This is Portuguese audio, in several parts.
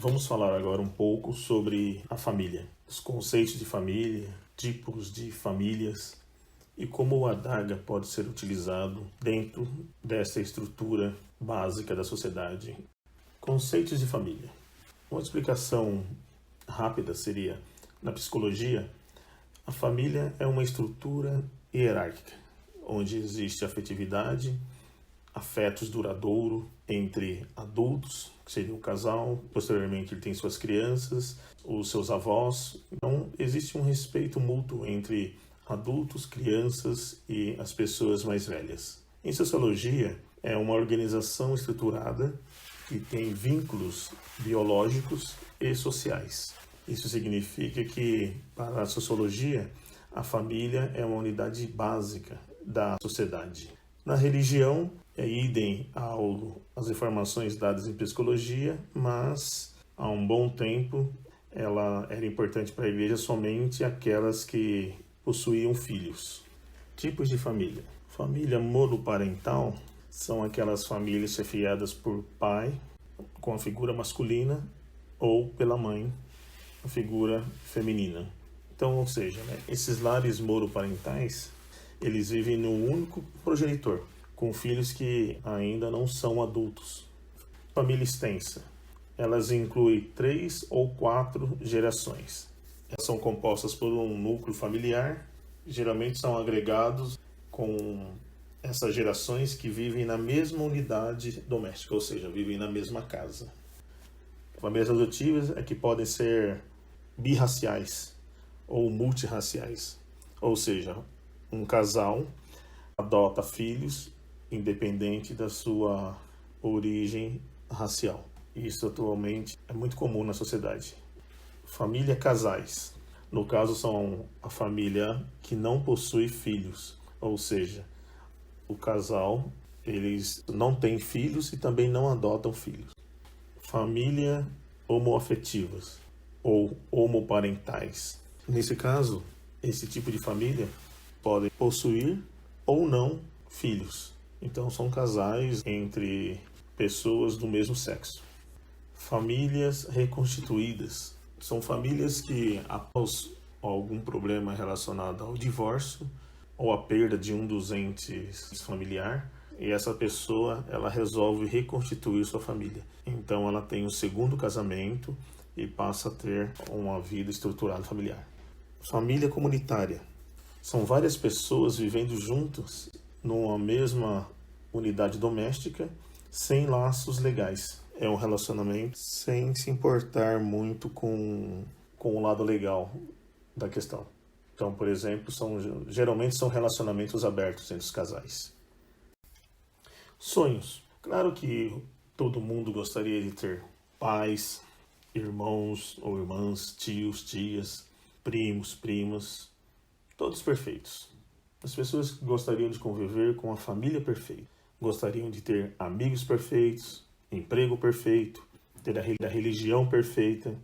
Vamos falar agora um pouco sobre a família, os conceitos de família, tipos de famílias e como o adaga pode ser utilizado dentro dessa estrutura básica da sociedade. Conceitos de família. Uma explicação rápida seria, na psicologia, a família é uma estrutura hierárquica, onde existe afetividade, afetos duradouros entre adultos, que seria o casal, posteriormente ele tem suas crianças, os seus avós. Então, existe um respeito mútuo entre adultos, crianças e as pessoas mais velhas. Em sociologia, é uma organização estruturada que tem vínculos biológicos e sociais. Isso significa que, para a sociologia, a família é uma unidade básica da sociedade. Na religião, é idem às informações dadas em psicologia, mas há um bom tempo ela era importante para a igreja somente aquelas que possuíam filhos. Tipos de família. Família monoparental são aquelas famílias chefiadas por pai, com a figura masculina, ou pela mãe, a figura feminina. Então, ou seja, esses lares monoparentais, eles vivem no único progenitor, com filhos que ainda não são adultos. Família extensa. Elas incluem 3 ou 4 gerações. Elas são compostas por um núcleo familiar, geralmente são agregados com essas gerações que vivem na mesma unidade doméstica, ou seja, vivem na mesma casa. Famílias adotivas é que podem ser birraciais ou multirraciais, ou seja, um casal adota filhos independente da sua origem racial. Isso atualmente é muito comum na sociedade. Família casais. No caso, são a família que não possui filhos, ou seja, o casal, eles não têm filhos e também não adotam filhos. Família homoafetivas ou homoparentais. Nesse caso, esse tipo de família pode possuir ou não filhos. Então, são casais entre pessoas do mesmo sexo. Famílias reconstituídas. São famílias que, após algum problema relacionado ao divórcio ou a perda de um dos entes familiar, e essa pessoa ela resolve reconstituir sua família. Então ela tem um segundo casamento e passa a ter uma vida estruturada familiar. Família comunitária. São várias pessoas vivendo juntas numa mesma unidade doméstica, sem laços legais. É um relacionamento sem se importar muito com o lado legal da questão. Então, por exemplo, geralmente são relacionamentos abertos entre os casais. Sonhos. Claro que todo mundo gostaria de ter pais, irmãos ou irmãs, tios, tias, primos, primas, todos perfeitos. As pessoas gostariam de conviver com a família perfeita. Gostariam de ter amigos perfeitos, emprego perfeito, ter a religião perfeita.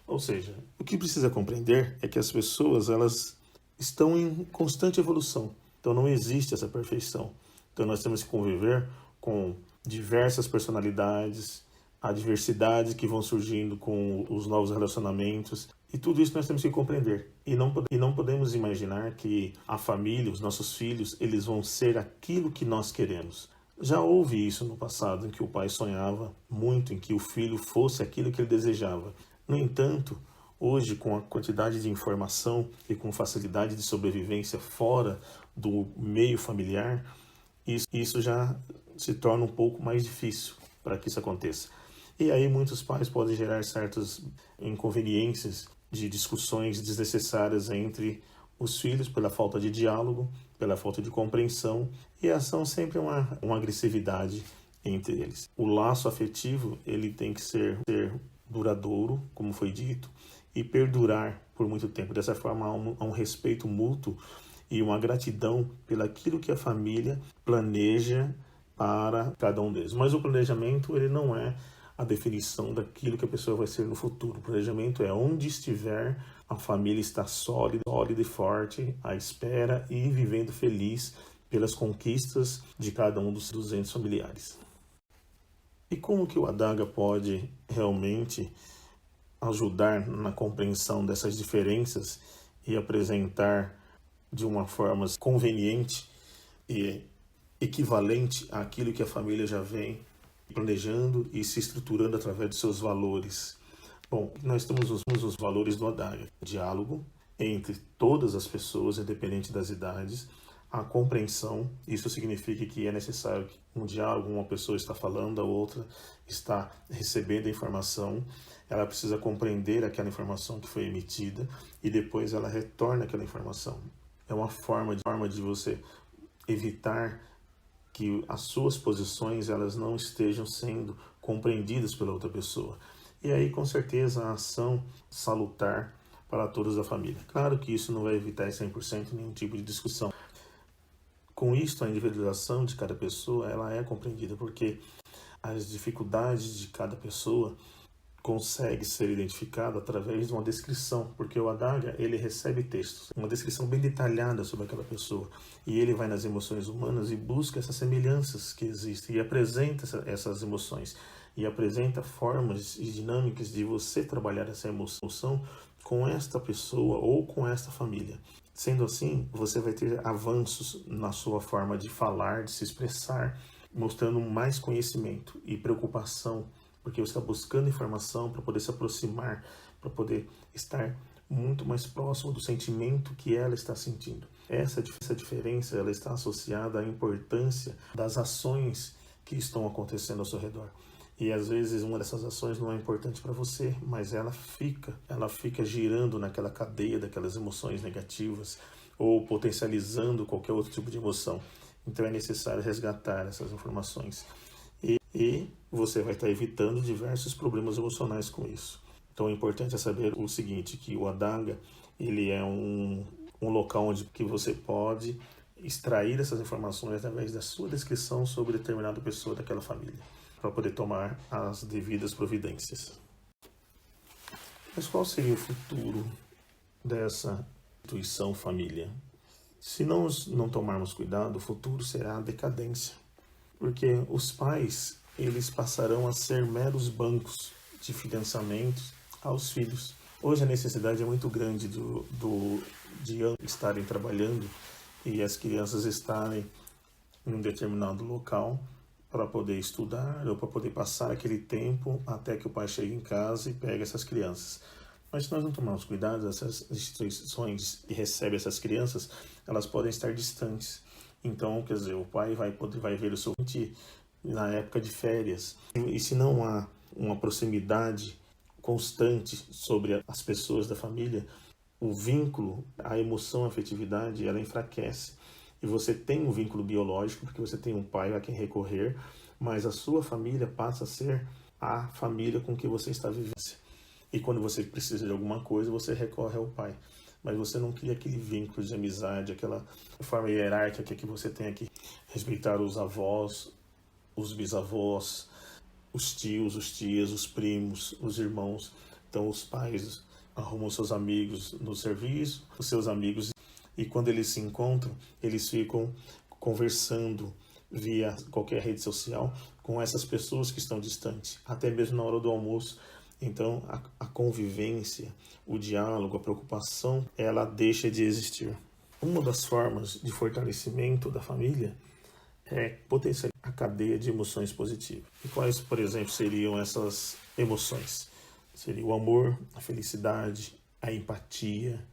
Ou seja, o que precisa compreender é que as pessoas elas estão em constante evolução. Então não existe essa perfeição. Então nós temos que conviver com diversas personalidades, a diversidade que vão surgindo com os novos relacionamentos. E tudo isso nós temos que compreender. E não podemos imaginar que a família, os nossos filhos, eles vão ser aquilo que nós queremos. Já houve isso no passado, em que o pai sonhava muito em que o filho fosse aquilo que ele desejava. No entanto, hoje, com a quantidade de informação e com facilidade de sobrevivência fora do meio familiar, isso já se torna um pouco mais difícil para que isso aconteça. E aí muitos pais podem gerar certas inconveniências de discussões desnecessárias entre os filhos pela falta de diálogo, pela falta de compreensão, e são sempre uma agressividade entre eles. O laço afetivo ele tem que ser duradouro, como foi dito, e perdurar por muito tempo. Dessa forma, há um respeito mútuo e uma gratidão pelaquilo que a família planeja para cada um deles. Mas o planejamento ele não é a definição daquilo que a pessoa vai ser no futuro. O planejamento é onde estiver, a família está sólida e forte, à espera e vivendo feliz pelas conquistas de cada um dos entes familiares. E como que o Adaga pode realmente ajudar na compreensão dessas diferenças e apresentar de uma forma conveniente e equivalente àquilo que a família já vem planejando e se estruturando através de seus valores? Bom, nós temos os valores do Adaga: diálogo entre todas as pessoas, independente das idades, a compreensão. Isso significa que é necessário que um diálogo, uma pessoa está falando, a outra está recebendo a informação, ela precisa compreender aquela informação que foi emitida e depois ela retorna aquela informação. É uma forma de você evitar que as suas posições elas não estejam sendo compreendidas pela outra pessoa. E aí, com certeza, a ação salutar para todos da família. Claro que isso não vai evitar 100% nenhum tipo de discussão. Com isso, a individualização de cada pessoa ela é compreendida, porque as dificuldades de cada pessoa consegue ser identificado através de uma descrição, porque o Adaga ele recebe textos, uma descrição bem detalhada sobre aquela pessoa, e ele vai nas emoções humanas e busca essas semelhanças que existem e apresenta essas emoções e apresenta formas e dinâmicas de você trabalhar essa emoção com esta pessoa ou com esta família. Sendo assim, você vai ter avanços na sua forma de falar, de se expressar, mostrando mais conhecimento e preocupação, porque você está buscando informação para poder se aproximar, para poder estar muito mais próximo do sentimento que ela está sentindo. Essa diferença ela está associada à importância das ações que estão acontecendo ao seu redor. E às vezes uma dessas ações não é importante para você, mas ela fica girando naquela cadeia daquelas emoções negativas ou potencializando qualquer outro tipo de emoção. Então é necessário resgatar essas informações. E você vai estar evitando diversos problemas emocionais com isso. Então é importante saber o seguinte, que o Adaga ele é um local onde que você pode extrair essas informações através da sua descrição sobre determinada pessoa daquela família, para poder tomar as devidas providências. Mas qual seria o futuro dessa instituição família? Se nós não tomarmos cuidado, o futuro será a decadência, porque os pais eles passarão a ser meros bancos de financiamento aos filhos. Hoje a necessidade é muito grande de estarem trabalhando e as crianças estarem em um determinado local para poder estudar ou para poder passar aquele tempo até que o pai chegue em casa e pegue essas crianças. Mas se nós não tomarmos cuidado, essas instituições que recebem essas crianças, elas podem estar distantes. Então, quer dizer, o pai vai ver o seu filho na época de férias. E se não há uma proximidade constante sobre as pessoas da família, o vínculo, a emoção, a afetividade, ela enfraquece. E você tem um vínculo biológico, porque você tem um pai a quem recorrer, mas a sua família passa a ser a família com que você está vivendo. E quando você precisa de alguma coisa, você recorre ao pai. Mas você não cria aquele vínculo de amizade, aquela forma hierárquica que você tem aqui. Respeitar os avós, os bisavós, os tios, os tias, os primos, os irmãos. Então os pais arrumam seus amigos no serviço, os seus amigos, e quando eles se encontram, eles ficam conversando via qualquer rede social com essas pessoas que estão distantes, até mesmo na hora do almoço. Então a convivência, o diálogo, a preocupação, ela deixa de existir. Uma das formas de fortalecimento da família é potencializar a cadeia de emoções positivas. E quais, por exemplo, seriam essas emoções? Seria o amor, a felicidade, a empatia,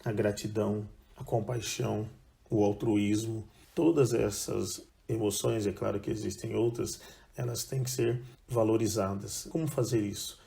a gratidão, a compaixão, o altruísmo. Todas essas emoções, é claro que existem outras, elas têm que ser valorizadas. Como fazer isso?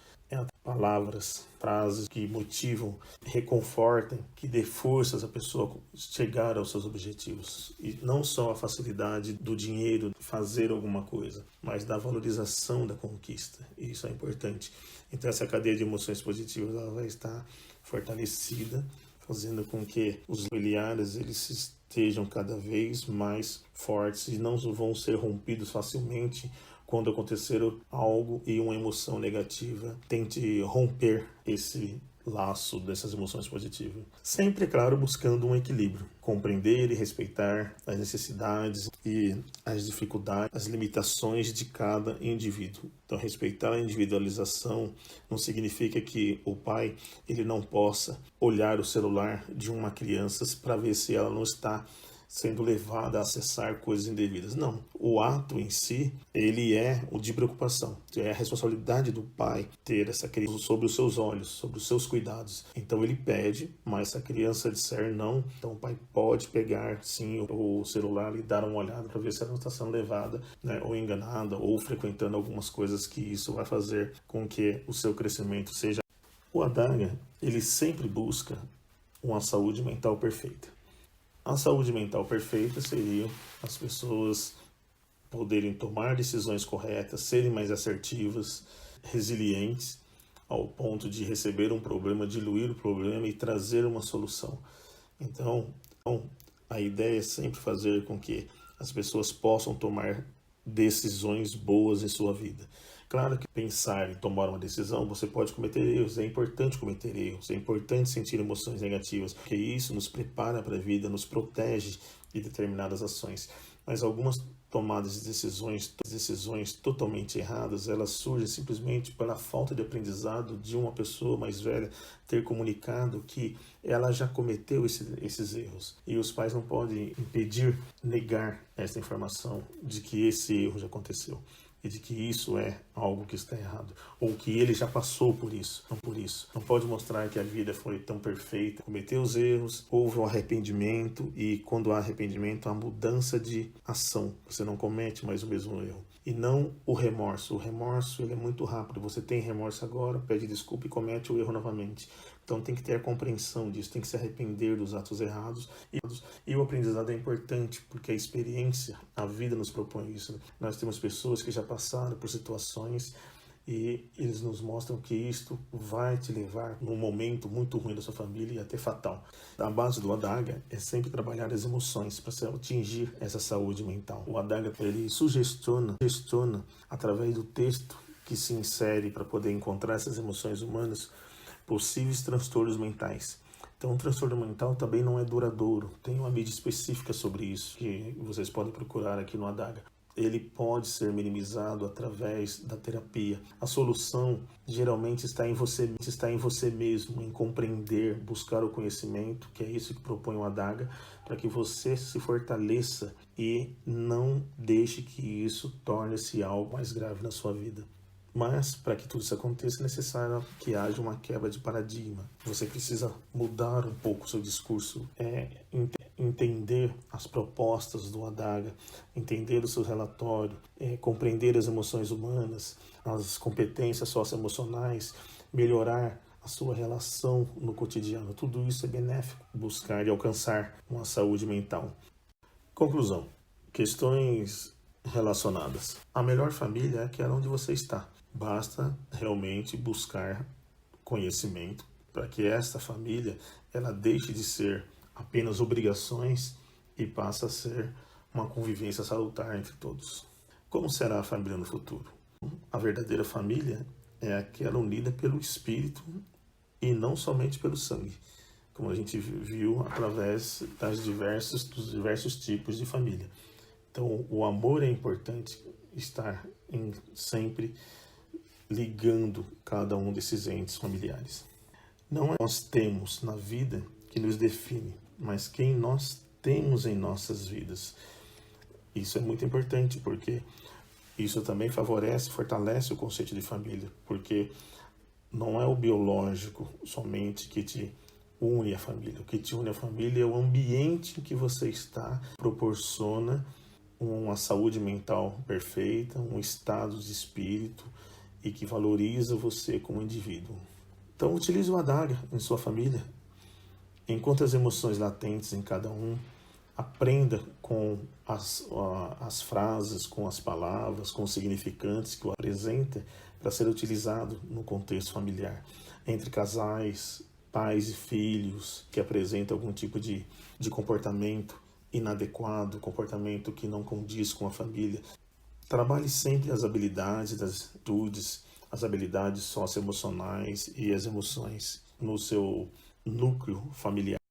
Palavras, frases que motivam, reconfortem, que dê forças à pessoa chegar aos seus objetivos. E não só a facilidade do dinheiro de fazer alguma coisa, mas da valorização da conquista. E isso é importante. Então essa cadeia de emoções positivas ela vai estar fortalecida, fazendo com que os familiares eles estejam cada vez mais fortes e não vão ser rompidos facilmente quando acontecer algo e uma emoção negativa, tente romper esse laço dessas emoções positivas. Sempre, é claro, buscando um equilíbrio. Compreender e respeitar as necessidades e as dificuldades, as limitações de cada indivíduo. Então, respeitar a individualização não significa que o pai ele não possa olhar o celular de uma criança para ver se ela não está sendo levada a acessar coisas indevidas. Não, o ato em si, ele é o de preocupação. É a responsabilidade do pai ter essa criança sobre os seus olhos, sobre os seus cuidados. Então ele pede, mas se a criança disser não, então o pai pode pegar sim o celular e dar uma olhada para ver se ela não está sendo levada, né, ou enganada, ou frequentando algumas coisas que isso vai fazer com que o seu crescimento seja... O Adaga, ele sempre busca uma saúde mental perfeita. A saúde mental perfeita seria as pessoas poderem tomar decisões corretas, serem mais assertivas, resilientes, ao ponto de receber um problema, diluir o problema e trazer uma solução. Então, a ideia é sempre fazer com que as pessoas possam tomar decisões boas em sua vida. Claro que pensar em tomar uma decisão, você pode cometer erros, é importante cometer erros, é importante sentir emoções negativas, porque isso nos prepara para a vida, nos protege de determinadas ações. Mas algumas tomadas de decisões totalmente erradas, elas surgem simplesmente pela falta de aprendizado de uma pessoa mais velha ter comunicado que ela já cometeu esses erros. E os pais não podem impedir, negar essa informação de que esse erro já aconteceu e de que isso é algo que está errado, ou que ele já passou por isso, não por isso. Não pode mostrar que a vida foi tão perfeita, cometeu os erros, houve um arrependimento, e quando há arrependimento, há mudança de ação. Você não comete mais o mesmo erro. E não o remorso. O remorso ele é muito rápido. Você tem remorso agora, pede desculpa e comete o erro novamente. Então tem que ter a compreensão disso, tem que se arrepender dos atos errados. E o aprendizado é importante, porque a experiência, a vida nos propõe isso. Nós temos pessoas que já passaram por situações e eles nos mostram que isto vai te levar num momento muito ruim da sua família e até fatal. A base do Adaga é sempre trabalhar as emoções para atingir essa saúde mental. O Adaga ele sugestiona através do texto que se insere para poder encontrar essas emoções humanas possíveis transtornos mentais. Então, o transtorno mental também não é duradouro. Tem uma mídia específica sobre isso que vocês podem procurar aqui no Adaga. Ele pode ser minimizado através da terapia. A solução geralmente está em você mesmo, em compreender, buscar o conhecimento, que é isso que propõe o Adaga, para que você se fortaleça e não deixe que isso torne-se algo mais grave na sua vida. Mas, para que tudo isso aconteça, é necessário que haja uma quebra de paradigma. Você precisa mudar um pouco o seu discurso, entender as propostas do Adaga, entender o seu relatório, compreender as emoções humanas, as competências socioemocionais, melhorar a sua relação no cotidiano. Tudo isso é benéfico, buscar e alcançar uma saúde mental. Conclusão. Questões relacionadas. A melhor família é aquela onde você está. Basta realmente buscar conhecimento para que esta família ela deixe de ser apenas obrigações e passe a ser uma convivência salutar entre todos. Como será a família no futuro? A verdadeira família é aquela unida pelo espírito e não somente pelo sangue, como a gente viu através dos diversos tipos de família. Então, o amor é importante estar sempre ligando cada um desses entes familiares. Não é nós temos na vida que nos define, mas quem nós temos em nossas vidas. Isso é muito importante, porque isso também fortalece o conceito de família, porque não é o biológico somente que te une à família. O que te une à família é o ambiente em que você está, proporciona uma saúde mental perfeita, um estado de espírito e que valoriza você como indivíduo. Então utilize o Adaga em sua família. Encontre as emoções latentes em cada um. Aprenda com as frases, com as palavras, com os significantes que o apresenta para ser utilizado no contexto familiar. Entre casais, pais e filhos que apresentam algum tipo de comportamento inadequado, comportamento que não condiz com a família. Trabalhe sempre as habilidades, as atitudes, as habilidades socioemocionais e as emoções no seu núcleo familiar.